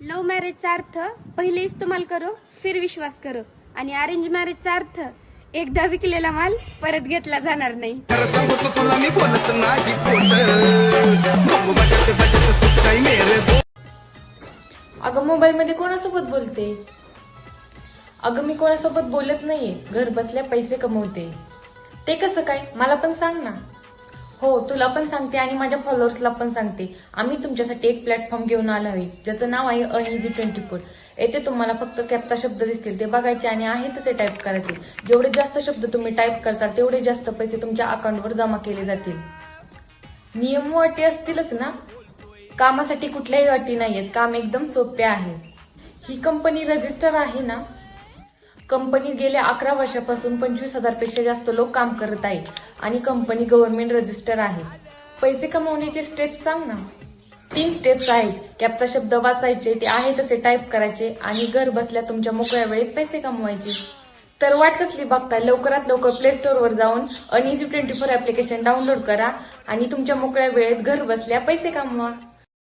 Love मॅरेजचा अर्थ पहिले इस्तेमाल करो फिर विश्वास करो आणि अरेंज मॅरेजचा अर्थ एकदा विकलेला माल परत घेतला जाणार नाही. अगं मोबाईल मध्ये कोणासोबत बोलते? अगं मी कोणासोबत बोलत नाहीये, घर बसल्या पैसे कमवते. ते कसं काय, मला पण सांग ना. हो, तुला पण सांगते आणि माझ्या फॉलोअर्सला पण सांगते. आम्ही तुमच्यासाठी एक प्लॅटफॉर्म घेऊन आलो आहे ज्याचं नाव आहे Earn-Easy24. येथे तुम्हाला फक्त कॅपचा शब्द दिसतील ते बघायचे आणि आहे तसे टाईप करायचे. जेवढे जास्त शब्द तुम्ही टाईप करताल तेवढे जास्त पैसे तुमच्या अकाउंटवर जमा केले जातील. नियम व अटी असतीलच ना? कामासाठी कुठल्याही अटी नाहीयेत, काम एकदम सोपे आहे. ही कंपनी रजिस्टर आहे ना? कंपनी गेल्या 11 वर्षापासून 25,000 पेक्षा जास्त लोक काम करत आहे आणि कंपनी गव्हर्नमेंट रजिस्टर आहे. पैसे कमवण्याचे स्टेप्स सांग ना. 3 स्टेप्स आहेत. कॅपचा शब्द वाचायचे, ते आहे तसे टाईप करायचे आणि घर बसल्या तुमच्या मोकळ्या वेळेत पैसे कमवायचे. तर वाट कसली बघताय, लवकरात लवकर प्ले स्टोअरवर जाऊन Earn-Easy24 ऍप्लिकेशन डाउनलोड करा आणि तुमच्या मोकळ्या वेळेत घर बसल्या पैसे कमवा.